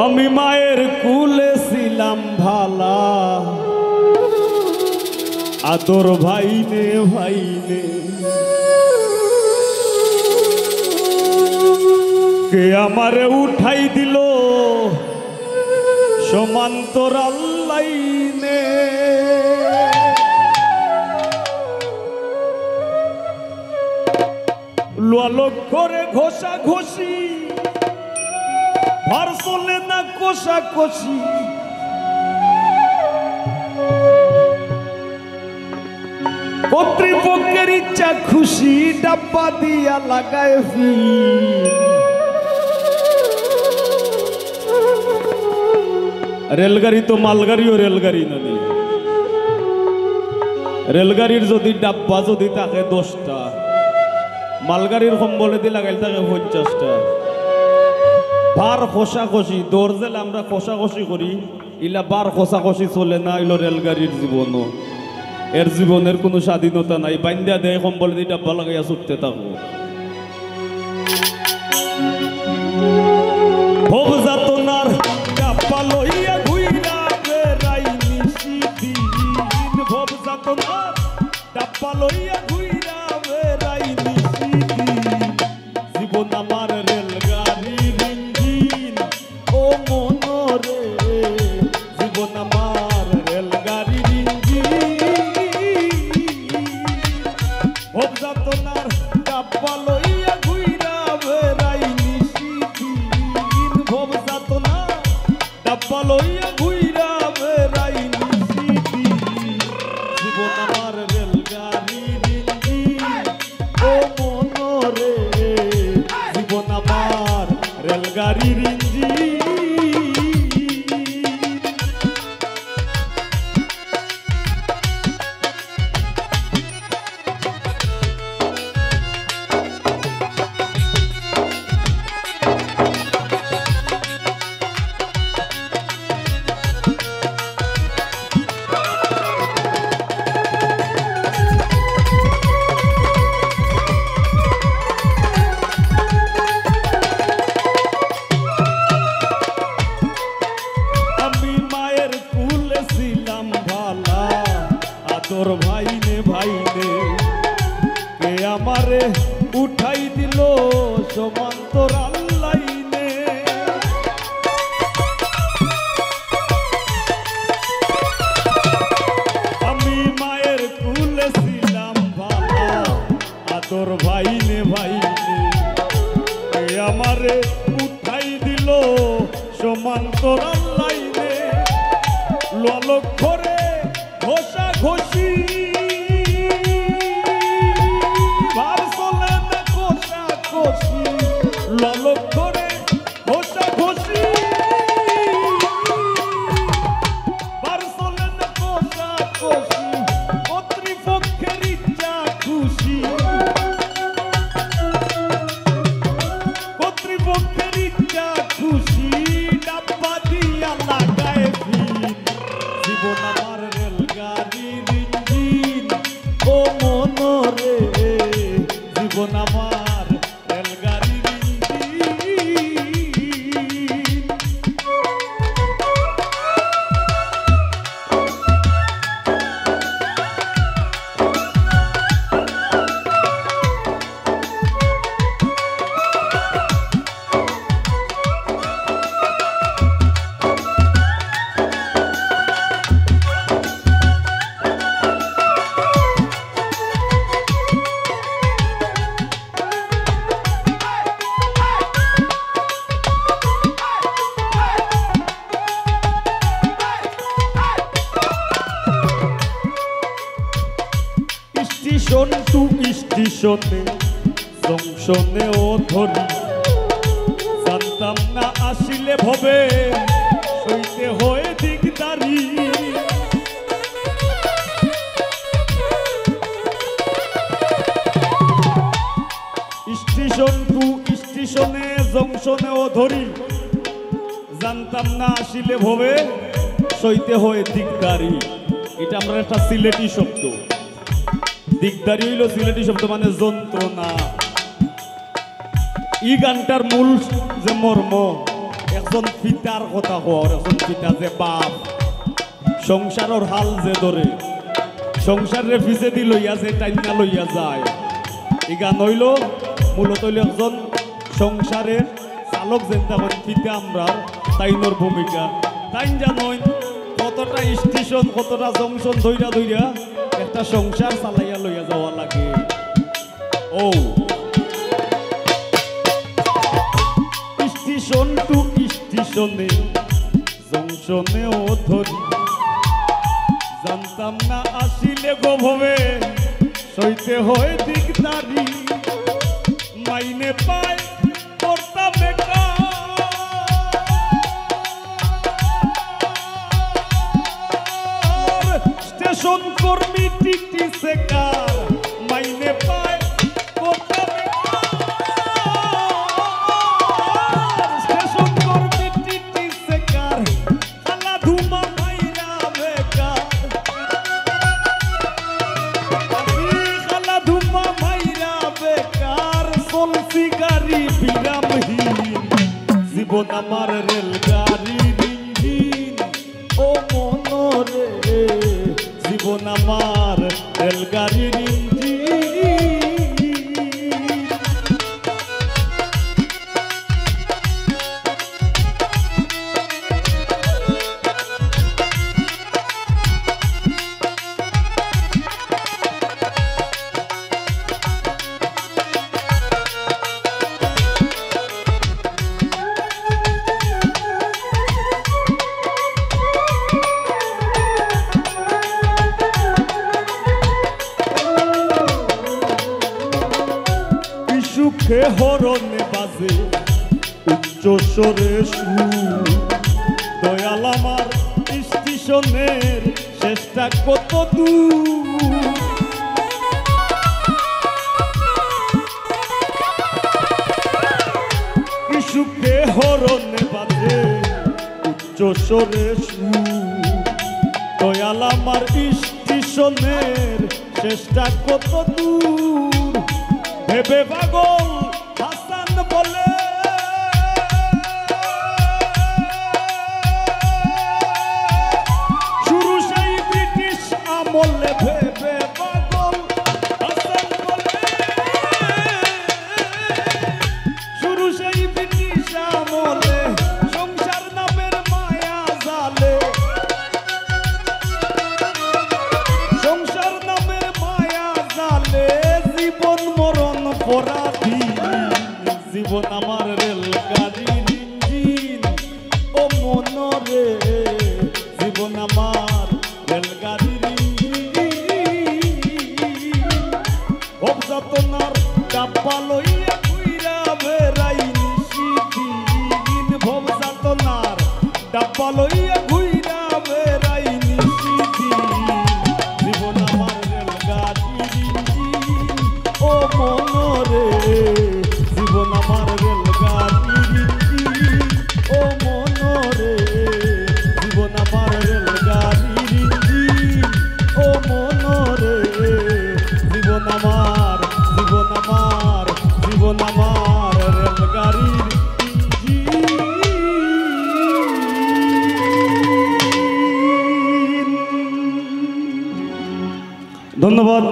আমি মায়ের কুলে ছিলাম ভালা, আদর ভাইনে ভাইনে কে আমারে উঠাই দিল সমান্তরাল লাইনে। লোক করে ঘষা ঘষি ভার চলে না কষা কষি, কর্তৃপক্ষের ইচ্ছা খুশি ডাব্বা দিয়া লাগায় ফি। রেলগাড়ি তো মালগাড়িও রেলগাড়ি নদী, রেলগাড়ির যদি ডাব্বা যদি থাকে 10টা, মালগাড়ির কম্বলে দিয়ে লাগাইল থাকে 50টা। বার খসাখসি দৌড় জেলে আমরা খসাখসি করি, ইলা বার খসাখসি চলে না। ইলো রেলগাড়ির জীবনও, এর জীবনের কোনো স্বাধীনতা নাই। বাইন্দা দেয় কম্বলে দিয়ে ডাব্বা লাগাইয়া ছুটতে থাকবো। ভোগ যাতনার ডাব্বা লইয়া ঘুইরা বেড়াই নিশিদিন, ভোগ যাতনার ডাব্বা লইয়া ঘুইরা বেড়াই নিশিদিন। জীবন আমার রেলগাড়ির ইঞ্জিন ও মনরে, জীবন আমার রেলগাড়ির ইঞ্জিন। ভোগ যাতনার ডাব্বা লইয়া ঘুইরা বেড়াই নিশিদিন, ভোগ যাতনার ডাব্বা লইয়া ঘুইরা বেড়াই নিশিদিন। জীবন আমার রেলগাড়ির ইঞ্জিন ও মনরে, জীবন আমার রেলগাড়ির ইঞ্জিন। তোর ভাইনে ভাইনে কে আমারে উঠাই দিল সমান্তরাল লাইনে। আমি মায়ের কুলে ছিলাম ভালা, আদর ভাইনে ভাইনে কে আমারে উঠাই দিল সমান্তরাল লাইনে। লোক করে ঘষা ঘষি ভার চলে না কষা কষি, লোক করে ঘষা ঘষি ভার চলে না কষা কষি, কর্তৃপক্ষের ইচ্ছা খুশি, কর্তৃপক্ষের ইচ্ছা খুশি ডাব্বা দিয়া লাগায় ফি। জীবন আমার রেলগাড়ির ইঞ্জিন ও মনরে, জীবন আমার রেলগাড়ির ইঞ্জিন। স্টেশন টু স্টেশনে জংশনে ও ধরি, জানতাম না আসিলে ভবে সইতে হয়ে দিকদারি। স্টেশন টু স্টেশনে জংশনে ও ধরি, জানতাম না আসিলে ভবে সইতে হয়ে দিকদারি। এটা আমরা একটা সিলেটি শব্দ। দিকদারি হইল সিলেটি শব্দ, মানে যন্ত্রণা। ই গানটার মূল যে মর্ম, এক একজন পিতার কথা কর, একজন পিতা যে বাপ সংসারের হাল যে ধরে সংসারের পিছে দি লইয়া যে টাইনা লইয়া যায়, এই গান হইল মূলত হইল একজন সংসারের চালক যেন তখন পিতা আমরা তাইনোর ভূমিকা। তাই জানোই কতটা স্টেশন কতটা জংশন ধইরা ধইরা একটা সংসার চালাইয়া লইয়া যাওয়া লাগে। ও স্টেশন টু স্টেশনে জংশনেও ধরি, জানতাম না আসিলে গোভবে সইতে হয় দিকদারি, মাইনে পায় করতাম স্টেশন কর্মী টিটি সেকার, মাইনে পায় করতাম স্টেশন কর্মী টিটি সেকার, খালা ধুমা মাইরা বেকার, খালা ধুমা মাইরা বেকার, চলছি গাড়ি বিরামহীন, জীবন আমার রেলগাড়ির ইঞ্জিন, ও মনরে জীবন আমার রেলগাড়ির ইঞ্জিন। সুখে হরণে বাজে উচ্চ স্বরে সুর, দয়াল আমার স্টেশনের শেষটা কত দূর, সুখে হরণে বাজে উচ্চ স্বরে সুর, দয়াল আমার স্টেশনের শেষটা কত দূর, ভেবে পাগল হাসান বলে শুরু সেই ব্রিটিশ আমলে, ভেবে পাগল হাসান বলে শুরু সেই ব্রিটিশ আমলে, সংসার নামের মায়া জালে, সংসার নামের মায়া জালে, জীবন মরণ পরাধী, জীবন আমার রেলগাড়ির ইঞ্জিন, ও মনরে জীবন আমার রেলগাড়ির ইঞ্জিন, ভবযাতনার ডাব্বা লইয়া ঘুইরা বেড়াই নিশিদিন, ভবযাতনার ডাব্বা লইয়া ঘুইরা বেড়াই নিশিদিন, জীবন আমার রেলগাড়ির ইঞ্জিন, ও মনরে জীবন আমার রেলগাড়ির ইঞ্জিন, ও মনরে জীবন আমার রেলগাড়ির ইঞ্জিন, ও মনরে জীবন আমার জীবন আমার জীবন আমার রেলগাড়ির ইঞ্জিন। ধন্যবাদ।